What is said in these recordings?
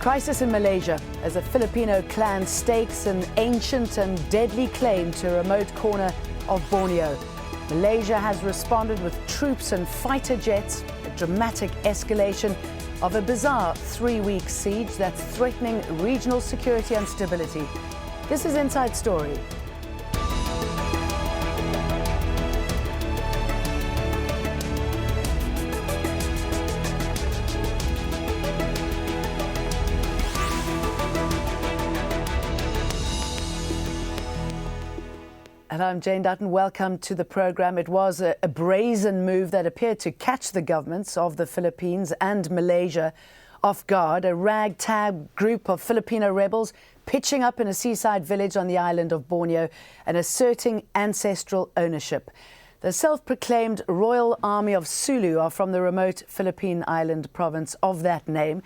Crisis in Malaysia as a Filipino clan stakes an ancient and deadly claim to a remote corner of Borneo. Malaysia has responded with troops and fighter jets, a dramatic escalation of a bizarre 3-week siege that's threatening regional security and stability. This is Inside Story. And I'm Jane Dutton. Welcome to the programme. It was a brazen move that appeared to catch the governments of the Philippines and Malaysia off guard. A ragtag group of Filipino rebels pitching up in a seaside village on the island of Borneo and asserting ancestral ownership. The self-proclaimed Royal Army of Sulu are from the remote Philippine island province of that name.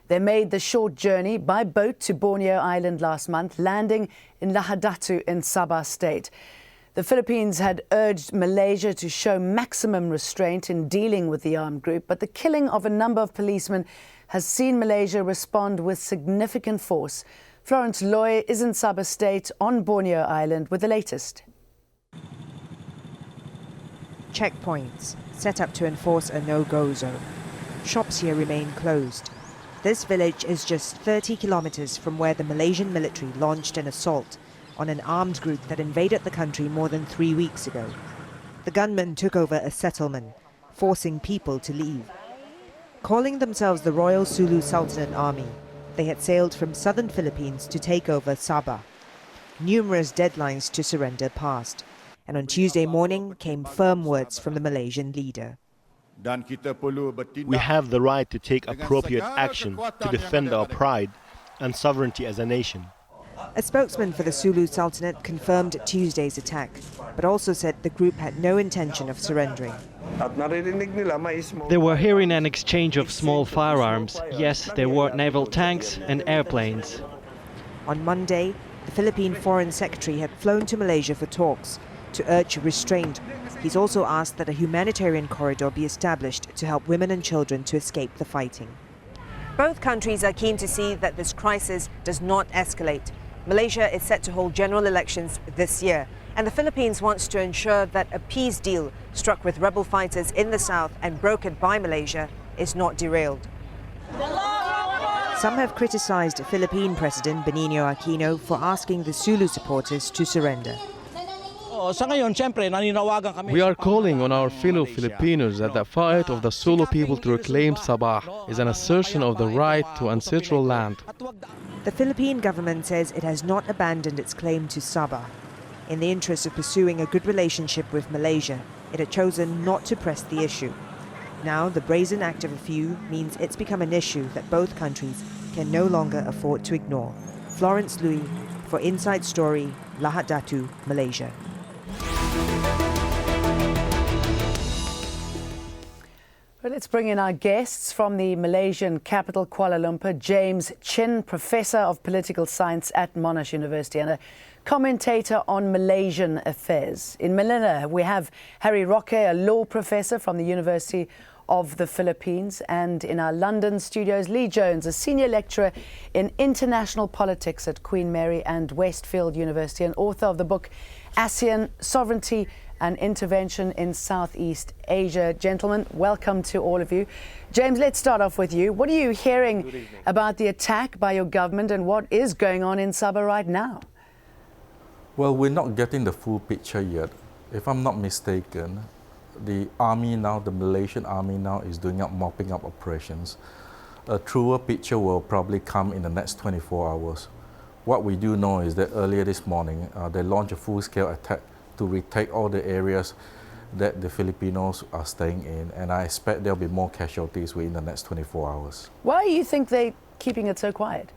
They made the short journey by boat to Borneo Island last month, landing in Lahadatu in Sabah state. The Philippines had urged Malaysia to show maximum restraint in dealing with the armed group, but the killing of a number of policemen has seen Malaysia respond with significant force. Florence Loy is in Sabah state on Borneo Island with the latest. Checkpoints set up to enforce a no-go zone. Shops here remain closed. This village is just 30 kilometers from where the Malaysian military launched an assault on an armed group that invaded the country more than 3 weeks ago. The gunmen took over a settlement, forcing people to leave. Calling themselves the Royal Sulu Sultanate Army, they had sailed from southern Philippines to take over Sabah. Numerous deadlines to surrender passed, and on Tuesday morning came firm words from the Malaysian leader. We have the right to take appropriate action to defend our pride and sovereignty as a nation. A spokesman for the Sulu Sultanate confirmed Tuesday's attack, but also said the group had no intention of surrendering. They were hearing an exchange of small firearms. Yes, there were naval tanks and airplanes. On Monday, the Philippine Foreign Secretary had flown to Malaysia for talks to urge restraint. He's also asked that a humanitarian corridor be established to help women and children to escape the fighting. Both countries are keen to see that this crisis does not escalate. Malaysia is set to hold general elections this year, and the Philippines wants to ensure that a peace deal struck with rebel fighters in the south and brokered by Malaysia is not derailed. Some have criticized Philippine President Benigno Aquino for asking the Sulu supporters to surrender. We are calling on our fellow Filipinos that the fight of the Sulu people to reclaim Sabah is an assertion of the right to ancestral land. The Philippine government says it has not abandoned its claim to Sabah. In the interest of pursuing a good relationship with Malaysia, it had chosen not to press the issue. Now, the brazen act of a few means it's become an issue that both countries can no longer afford to ignore. Florence Loy for Inside Story, Lahadatu, Malaysia. Well, let's bring in our guests from the Malaysian capital, Kuala Lumpur. James Chinn, Professor of Political Science at Monash University and a commentator on Malaysian affairs. In Manila, we have Harry Roque, a law professor from the University of the Philippines. And in our London studios, Lee Jones, a senior lecturer in international politics at Queen Mary and Westfield University and author of the book ASEAN, Sovereignty and Intervention in Southeast Asia. Gentlemen, welcome to all of you. James, let's start off with you. What are you hearing about the attack by your government and what is going on in Sabah right now? Well, we're not getting the full picture yet. If I'm not mistaken, the army now, the Malaysian army now is doing up mopping up operations. A truer picture will probably come in the next 24 hours. What we do know is that earlier this morning, they launched a full-scale attack to retake all the areas that the Filipinos are staying in, and I expect there'll be more casualties within the next 24 hours. Why do you think they're keeping it so quiet?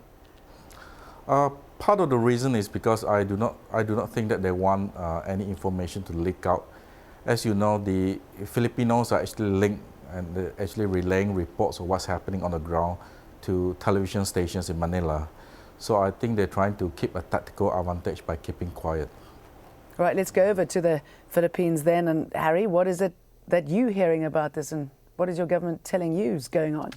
Part of the reason is because I do not think that they want any information to leak out. As you know, the Filipinos are actually linked and they're actually relaying reports of what's happening on the ground to television stations in Manila. So I think they're trying to keep a tactical advantage by keeping quiet. All right, let's go over to the Philippines then. And Harry, what is it that you're hearing about this and what is your government telling you is going on?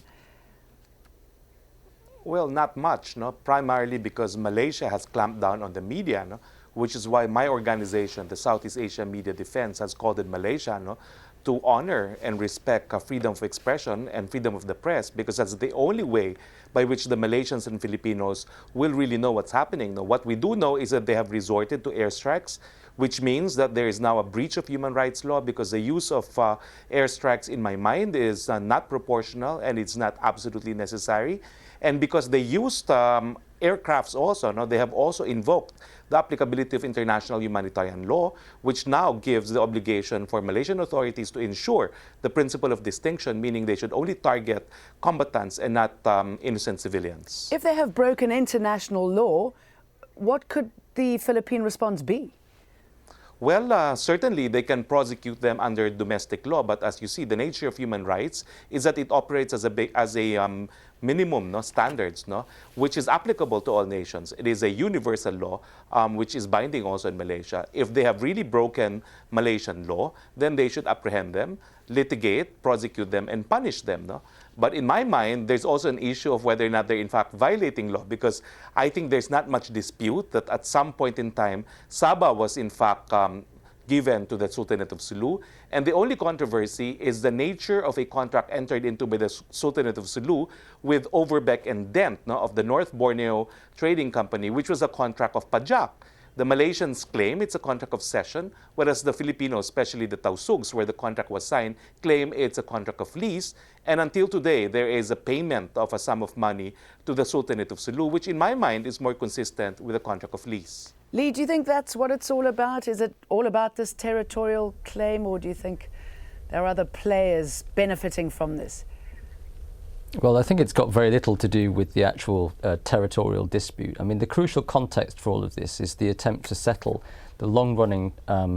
Well, not much, no? Primarily because Malaysia has clamped down on the media, no? Which is why my organization, the Southeast Asia Media Defense, has called in Malaysia, no? To honor and respect freedom of expression and freedom of the press, because that's the only way by which the Malaysians and Filipinos will really know what's happening. No? What we do know is that they have resorted to airstrikes, which means that there is now a breach of human rights law, because the use of airstrikes, in my mind, is not proportional and it's not absolutely necessary. And because they used aircrafts also, no, they have also invoked the applicability of international humanitarian law, which now gives the obligation for Malaysian authorities to ensure the principle of distinction, meaning they should only target combatants and not innocent civilians. If they have broken international law, what could the Philippine response be? Well, certainly they can prosecute them under domestic law, but as you see, the nature of human rights is that it operates as a minimum, no, standards, no, which is applicable to all nations. It is a universal law, which is binding also in Malaysia. If they have really broken Malaysian law, then they should apprehend them, litigate, prosecute them, and punish them. No? But in my mind, there's also an issue of whether or not they're in fact violating law, because I think there's not much dispute that at some point in time, Sabah was in fact given to the Sultanate of Sulu. And the only controversy is the nature of a contract entered into by the Sultanate of Sulu with Overbeck and Dent, no, of the North Borneo Trading Company, which was a contract of pajak. The Malaysians claim it's a contract of cession, whereas the Filipinos, especially the Tausugs, where the contract was signed, claim it's a contract of lease. And until today, there is a payment of a sum of money to the Sultanate of Sulu, which in my mind is more consistent with a contract of lease. Lee, do you think that's what it's all about? Is it all about this territorial claim, or do you think there are other players benefiting from this? Well, I think it's got very little to do with the actual territorial dispute. I mean, the crucial context for all of this is the attempt to settle the long-running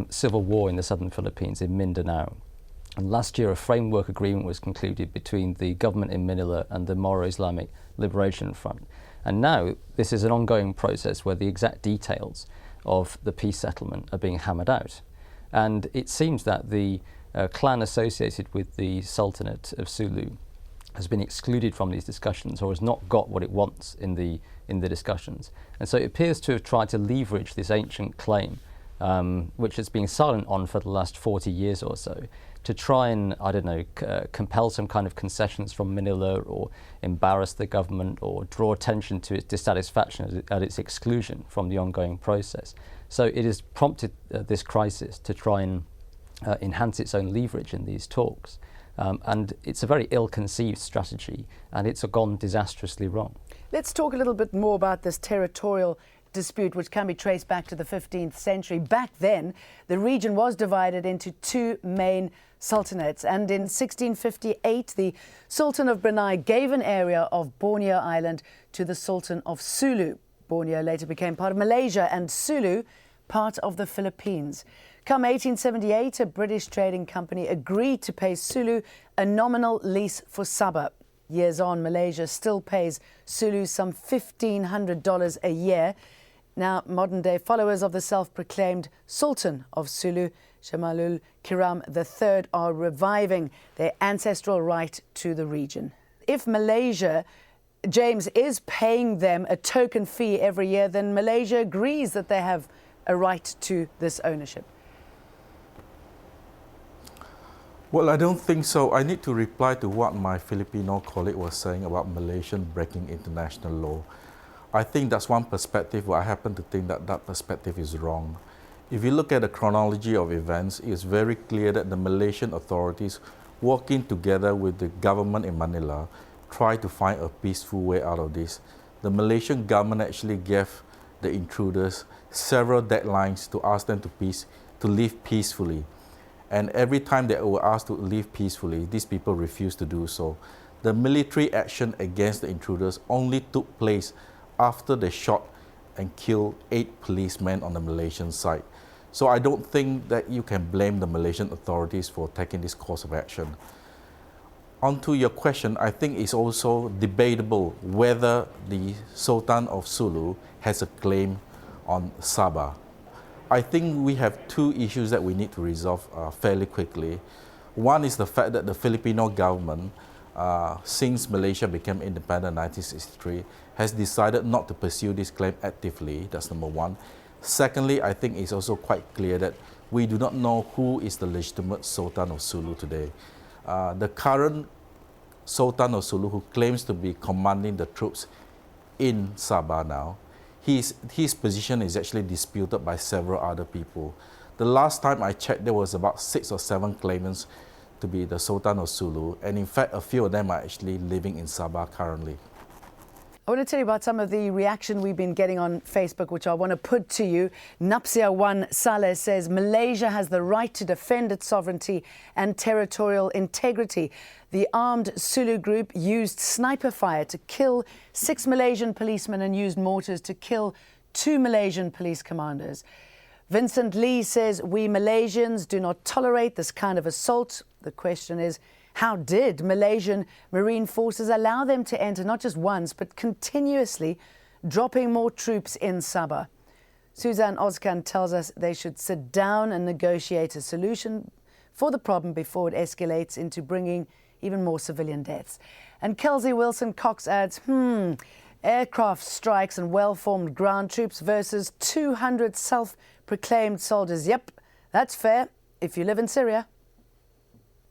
civil war in the southern Philippines in Mindanao. And last year, a framework agreement was concluded between the government in Manila and the Moro Islamic Liberation Front. And now this is an ongoing process where the exact details of the peace settlement are being hammered out. And it seems that the clan associated with the Sultanate of Sulu has been excluded from these discussions, or has not got what it wants in the discussions. And so it appears to have tried to leverage this ancient claim, which it's been silent on for the last 40 years or so, to try and, I don't know, compel some kind of concessions from Manila, or embarrass the government, or draw attention to its dissatisfaction at its exclusion from the ongoing process. So it has prompted this crisis to try and enhance its own leverage in these talks. And it's a very ill-conceived strategy, and it's gone disastrously wrong. Let's talk a little bit more about this territorial dispute, which can be traced back to the 15th century. Back then, the region was divided into two main sultanates, and in 1658, the Sultan of Brunei gave an area of Borneo Island to the Sultan of Sulu. Borneo later became part of Malaysia, and Sulu part of the Philippines. Come 1878, a British trading company agreed to pay Sulu a nominal lease for Sabah. Years on, Malaysia still pays Sulu some $1,500 a year. Now, modern-day followers of the self-proclaimed Sultan of Sulu, Shamalul Kiram III, are reviving their ancestral right to the region. If Malaysia, James, is paying them a token fee every year, then Malaysia agrees that they have a right to this ownership. Well, I don't think so. I need to reply to what my Filipino colleague was saying about Malaysian breaking international law. I think that's one perspective, but I happen to think that that perspective is wrong. If you look at the chronology of events, it's very clear that the Malaysian authorities, working together with the government in Manila, tried to find a peaceful way out of this. The Malaysian government actually gave the intruders several deadlines to ask them to live peacefully. And every time they were asked to live peacefully, these people refused to do so. The military action against the intruders only took place after they shot and killed 8 policemen on the Malaysian side. So I don't think that you can blame the Malaysian authorities for taking this course of action. On to your question, I think it's also debatable whether the Sultan of Sulu has a claim on Sabah. I think we have two issues that we need to resolve fairly quickly. One is the fact that the Filipino government since Malaysia became independent in 1963, has decided not to pursue this claim actively. That's number one. Secondly, I think it's also quite clear that we do not know who is the legitimate Sultan of Sulu today. The current Sultan of Sulu, who claims to be commanding the troops in Sabah now, his position is actually disputed by several other people. The last time I checked, there was about 6 or 7 claimants to be the Sultan of Sulu, and in fact, a few of them are actually living in Sabah currently. I want to tell you about some of the reaction we've been getting on Facebook, which I want to put to you. Napsia1 Saleh says, Malaysia has the right to defend its sovereignty and territorial integrity. The armed Sulu group used sniper fire to kill 6 Malaysian policemen and used mortars to kill 2 Malaysian police commanders. Vincent Lee says, we Malaysians do not tolerate this kind of assault. The question is, how did Malaysian Marine Forces allow them to enter not just once, but continuously, dropping more troops in Sabah? Suzanne Ozkan tells us they should sit down and negotiate a solution for the problem before it escalates into bringing even more civilian deaths. And Kelsey Wilson Cox adds, aircraft strikes and well-formed ground troops versus 200 self-proclaimed soldiers. Yep, that's fair if you live in Syria.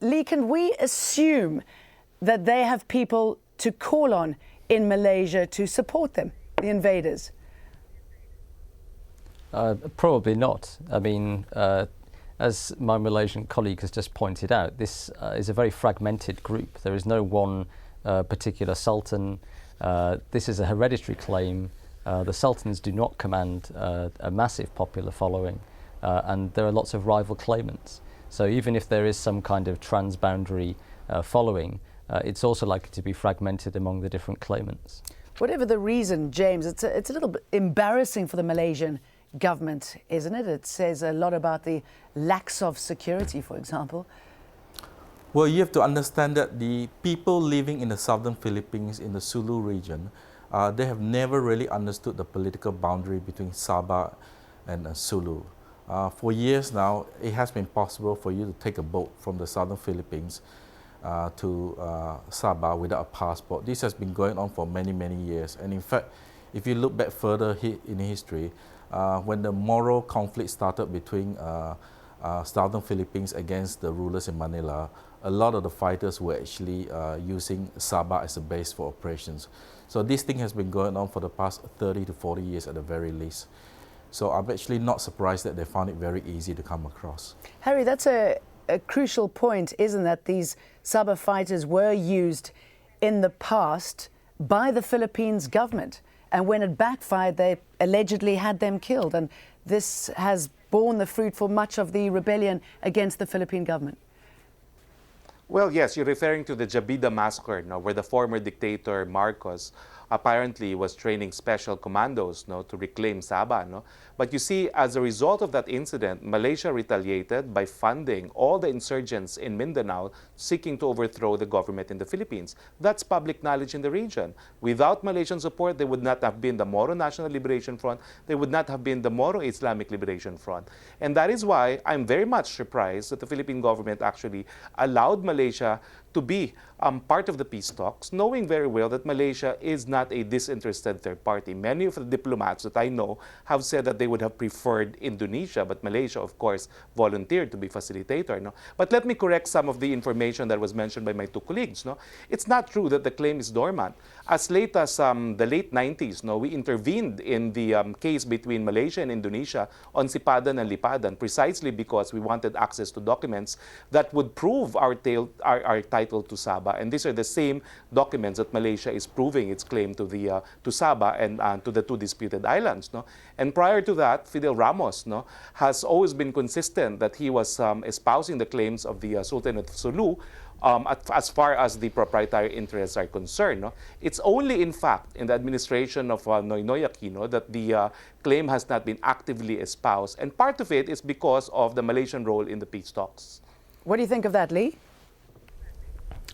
Lee, can we assume that they have people to call on in Malaysia to support them, the invaders? Probably not. I mean, as my Malaysian colleague has just pointed out, this is a very fragmented group. There is no one particular sultan. This is a hereditary claim. The sultans do not command a massive popular following, and there are lots of rival claimants. So even if there is some kind of transboundary following, it's also likely to be fragmented among the different claimants. Whatever the reason, James, it's a little bit embarrassing for the Malaysian government, isn't it? It says a lot about the lacks of security, for example. Well, you have to understand that the people living in the southern Philippines, in the Sulu region, they have never really understood the political boundary between Sabah and Sulu. For years now, it has been possible for you to take a boat from the southern Philippines to Sabah without a passport. This has been going on for many, many years. And in fact, if you look back further in history, when the Moro conflict started between southern Philippines against the rulers in Manila, a lot of the fighters were actually using Sabah as a base for operations. So this thing has been going on for the past 30 to 40 years at the very least. So I'm actually not surprised that they found it very easy to come across. Harry, that's a crucial point, isn't that these Sabah fighters were used in the past by the Philippines government. And when it backfired, they allegedly had them killed. And this has borne the fruit for much of the rebellion against the Philippine government. Well, yes, you're referring to the Jabida massacre, no, where the former dictator Marcos apparently was training special commandos, no, to reclaim Sabah. No? But you see, as a result of that incident, Malaysia retaliated by funding all the insurgents in Mindanao seeking to overthrow the government in the Philippines. That's public knowledge in the region. Without Malaysian support, there would not have been the Moro National Liberation Front. There would not have been the Moro Islamic Liberation Front. And that is why I'm very much surprised that the Philippine government actually allowed Malaysia to be part of the peace talks, knowing very well that Malaysia is not a disinterested third party. Many of the diplomats that I know have said that they would have preferred Indonesia, but Malaysia, of course, volunteered to be facilitator. No? But let me correct some of the information that was mentioned by my two colleagues. No? It's not true that the claim is dormant. As late as the late 90s, no, we intervened in the case between Malaysia and Indonesia on Sipadan and Lipadan, precisely because we wanted access to documents that would prove our title to Sabah. And these are the same documents that Malaysia is proving its claim to Sabah and to the two disputed islands. No? And prior to that, Fidel Ramos, no, has always been consistent that he was espousing the claims of the Sultanate of Sulu as far as the proprietary interests are concerned. No? It's only, in fact, in the administration of Noynoy Aquino that the claim has not been actively espoused. And part of it is because of the Malaysian role in the peace talks. What do you think of that, Lee?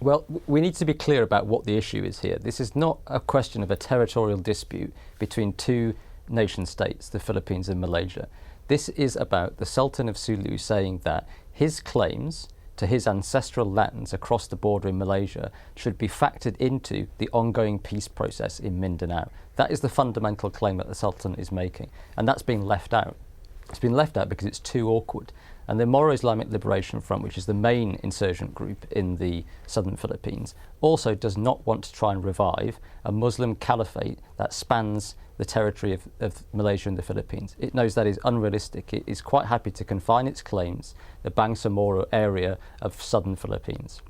Well, we need to be clear about what the issue is here. This is not a question of a territorial dispute between two nation states, the Philippines and Malaysia. This is about the Sultan of Sulu saying that his claims to his ancestral lands across the border in Malaysia should be factored into the ongoing peace process in Mindanao. That is the fundamental claim that the Sultan is making, and that's being left out. It's been left out because it's too awkward. And the Moro Islamic Liberation Front, which is the main insurgent group in the southern Philippines, also does not want to try and revive a Muslim caliphate that spans the territory of Malaysia and the Philippines. It knows that is unrealistic. It is quite happy to confine its claims to the Bangsamoro area of southern Philippines.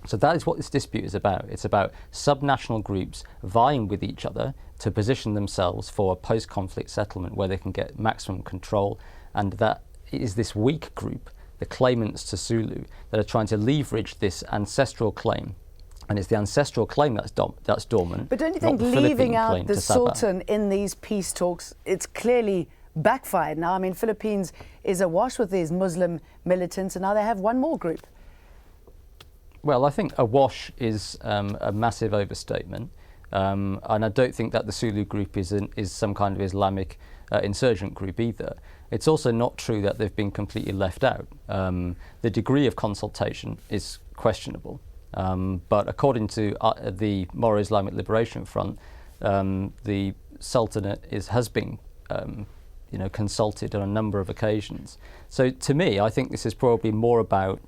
So that is what this dispute is about. It's about subnational groups vying with each other to position themselves for a post-conflict settlement where they can get maximum control, and that it is this weak group, the claimants to Sulu, that are trying to leverage this ancestral claim. And it's the ancestral claim that's dormant. But don't you think leaving out the Sultan in these peace talks, it's clearly backfired now? I mean, Philippines is awash with these Muslim militants, and now they have one more group. Well, I think awash is a massive overstatement. And I don't think that the Sulu group is some kind of Islamic insurgent group either. It's also not true that they've been completely left out. The degree of consultation is questionable. But according to the Moro Islamic Liberation Front, the Sultanate has been consulted on a number of occasions. So to me, I think this is probably more about,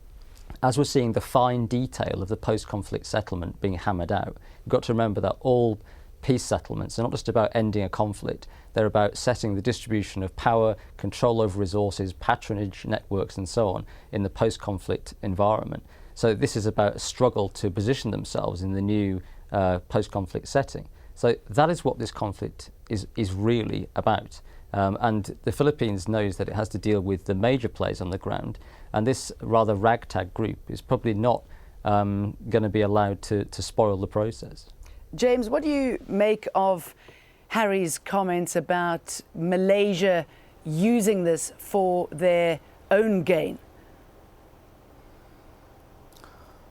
as we're seeing the fine detail of the post-conflict settlement being hammered out, you've got to remember that all peace settlements are not just about ending a conflict, they're about setting the distribution of power, control over resources, patronage networks and so on in the post-conflict environment. So this is about a struggle to position themselves in the new post-conflict setting. So that is what this conflict is really about. And the Philippines knows that it has to deal with the major players on the ground, and this rather ragtag group is probably not going to be allowed to spoil the process. James, what do you make of Harry's comments about Malaysia using this for their own gain?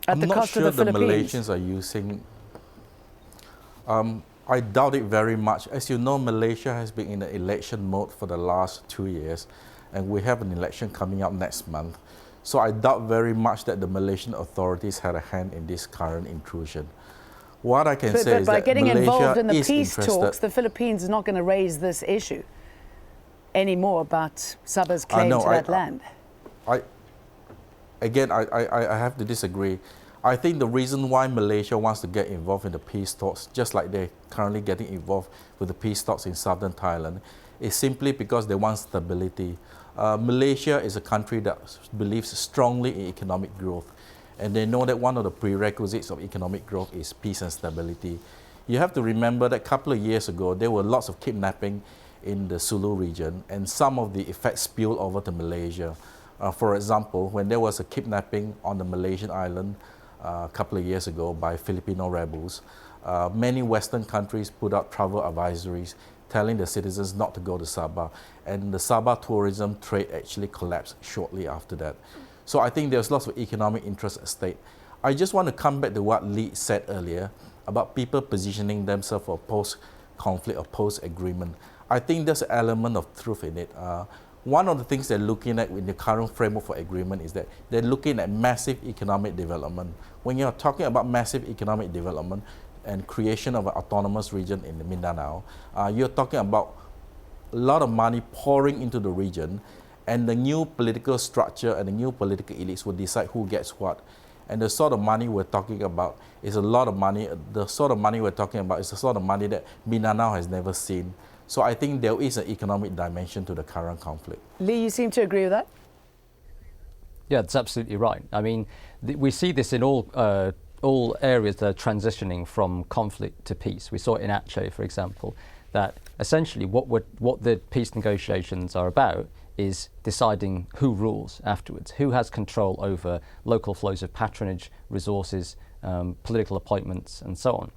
At the cost of the Philippines? I'm not sure the Malaysians are using. I doubt it very much. As you know, Malaysia has been in the election mode for the last 2 years, and we have an election coming up next month. So I doubt very much that the Malaysian authorities had a hand in this current intrusion. What I can say is that by getting involved in the Malaysia is peace talks, the Philippines is not going to raise this issue anymore about Sabah's claim to that land. I have to disagree. I think the reason why Malaysia wants to get involved in the peace talks, just like they're currently getting involved with the peace talks in southern Thailand, is simply because they want stability. Malaysia is a country that believes strongly in economic growth, and they know that one of the prerequisites of economic growth is peace and stability. You have to remember that a couple of years ago, there were lots of kidnapping in the Sulu region, and some of the effects spilled over to Malaysia. For example, when there was a kidnapping on the Malaysian island a couple of years ago by Filipino rebels, many Western countries put out travel advisories telling the citizens not to go to Sabah, and the Sabah tourism trade actually collapsed shortly after that. So I think there's lots of economic interest at stake. I just want to come back to what Lee said earlier about people positioning themselves for post-conflict or post-agreement. I think there's an element of truth in it. One of the things they're looking at in the current framework for agreement is that they're looking at massive economic development. When you're talking about massive economic development and creation of an autonomous region in the Mindanao, you're talking about a lot of money pouring into the region, and the new political structure and the new political elites will decide who gets what. And the sort of money we're talking about is a lot of money. The sort of money we're talking about is the sort of money that Mindanao has never seen. So I think there is an economic dimension to the current conflict. Lee, you seem to agree with that? Yeah, that's absolutely right. I mean, we see this in all areas that are transitioning from conflict to peace. We saw it in Aceh, for example, that essentially what the peace negotiations are about is deciding who rules afterwards, who has control over local flows of patronage, resources, political appointments, and so on.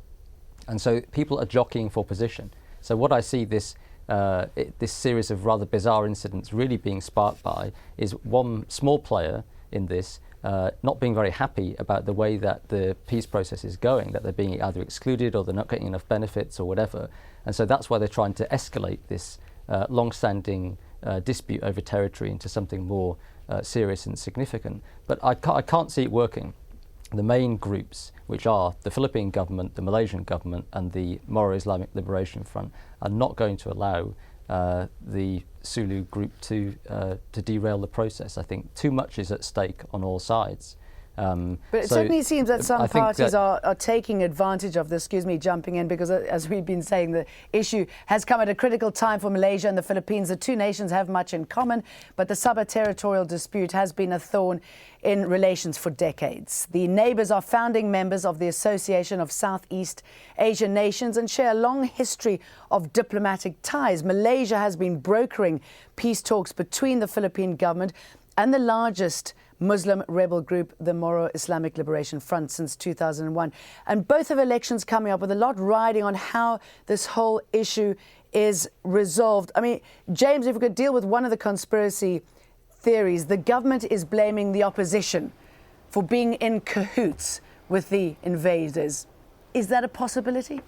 And so people are jockeying for position. So what I see this series of rather bizarre incidents really being sparked by is one small player in this not being very happy about the way that the peace process is going, that they're being either excluded or they're not getting enough benefits or whatever. And so that's why they're trying to escalate this long-standing dispute over territory into something more serious and significant. But I can't see it working. The main groups, which are the Philippine government, the Malaysian government, and the Moro Islamic Liberation Front, are not going to allow the Sulu group to derail the process. I think too much is at stake on all sides. But it certainly seems that some parties are taking advantage of this, excuse me, jumping in, because as we've been saying, the issue has come at a critical time for Malaysia and the Philippines. The two nations have much in common, but the Sabah territorial dispute has been a thorn in relations for decades. The neighbours are founding members of the Association of Southeast Asian Nations and share a long history of diplomatic ties. Malaysia has been brokering peace talks between the Philippine government and the largest Muslim rebel group, the Moro Islamic Liberation Front, since 2001. And both have elections coming up with a lot riding on how this whole issue is resolved. I mean, James, if we could deal with one of the conspiracy theories, the government is blaming the opposition for being in cahoots with the invaders. Is that a possibility?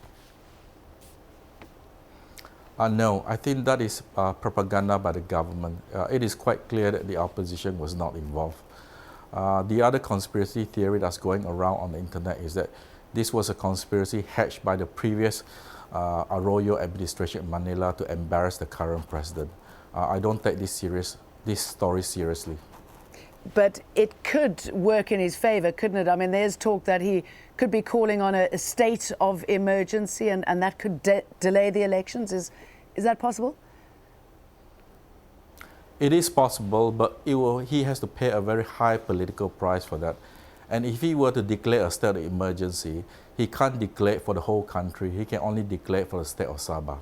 No, I think that is propaganda by the government. It is quite clear that the opposition was not involved. The other conspiracy theory that's going around on the internet is that this was a conspiracy hatched by the previous Arroyo administration in Manila to embarrass the current president. I don't take this story seriously. But it could work in his favour, couldn't it? I mean, there's talk that he could be calling on a state of emergency and that could delay the elections. Is that possible? It is possible, but he has to pay a very high political price for that. And if he were to declare a state of emergency, he can't declare it for the whole country. He can only declare it for the state of Sabah.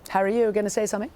Harry, you were going to say something?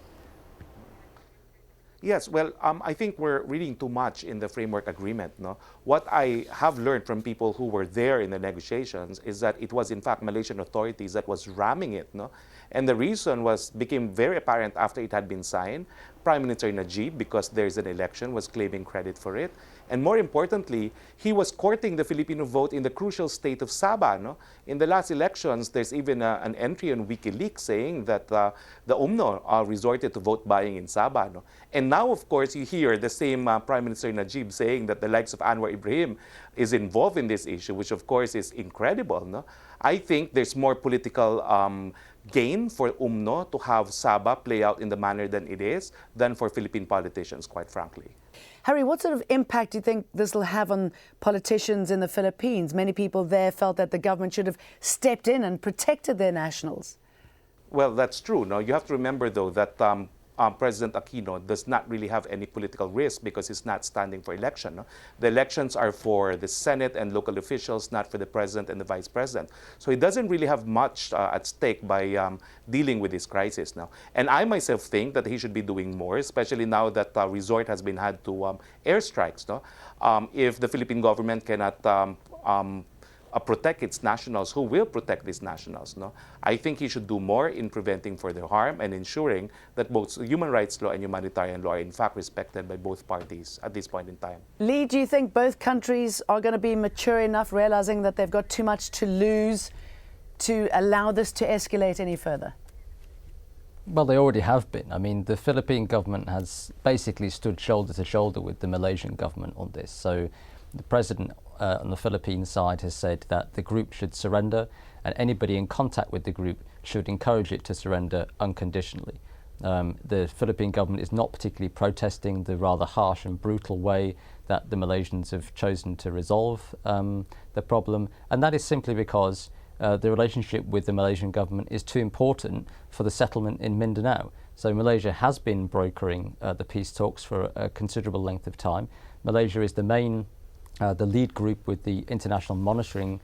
Yes, well, I think we're reading too much in the framework agreement. No? What I have learned from people who were there in the negotiations is that it was in fact Malaysian authorities that was ramming it. No? And the reason became very apparent after it had been signed. Prime Minister Najib, because there's an election, was claiming credit for it. And more importantly, he was courting the Filipino vote in the crucial state of Sabah. No? In the last elections, there's even an entry on WikiLeaks saying that the UMNO resorted to vote buying in Sabah. No? And now, of course, you hear the same Prime Minister Najib saying that the likes of Anwar Ibrahim is involved in this issue, which of course is incredible. No? I think there's more political gain for UMNO to have Sabah play out in the manner than it is than for Philippine politicians, quite frankly. Harry, what sort of impact do you think this will have on politicians in the Philippines? Many people there felt that the government should have stepped in and protected their nationals. Well, that's true. No, you have to remember, though, that President Aquino does not really have any political risk because he's not standing for election. No? The elections are for the Senate and local officials, not for the president and the vice president. So he doesn't really have much at stake by dealing with this crisis now. And I myself think that he should be doing more, especially now that resort has been had to airstrikes. No? If the Philippine government cannot protect its nationals, who will protect these nationals? No? I think he should do more in preventing further harm and ensuring that both human rights law and humanitarian law are in fact respected by both parties at this point in time. Lee, do you think both countries are going to be mature enough, realizing that they've got too much to lose, to allow this to escalate any further? Well, they already have been. I mean, the Philippine government has basically stood shoulder to shoulder with the Malaysian government on this. So the president on the Philippine side has said that the group should surrender, and anybody in contact with the group should encourage it to surrender unconditionally. The Philippine government is not particularly protesting the rather harsh and brutal way that the Malaysians have chosen to resolve the problem, and that is simply because the relationship with the Malaysian government is too important for the settlement in Mindanao. So Malaysia has been brokering the peace talks for a considerable length of time. Malaysia is the lead group with the international monitoring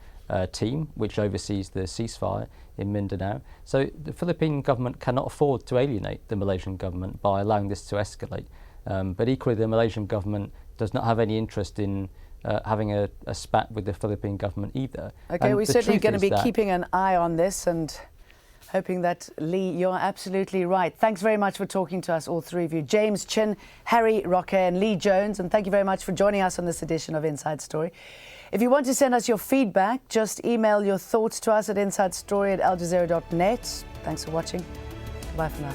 team, which oversees the ceasefire in Mindanao. So the Philippine government cannot afford to alienate the Malaysian government by allowing this to escalate. But equally, the Malaysian government does not have any interest in having a spat with the Philippine government either. Okay, we're certainly going to be keeping an eye on this and hoping that, Lee, you're absolutely right. Thanks very much for talking to us, all three of you. James, Chinn, Harry, Roque and Lee Jones. And thank you very much for joining us on this edition of Inside Story. If you want to send us your feedback, just email your thoughts to us at insidestory@aljazeera.net. Thanks for watching. Bye for now.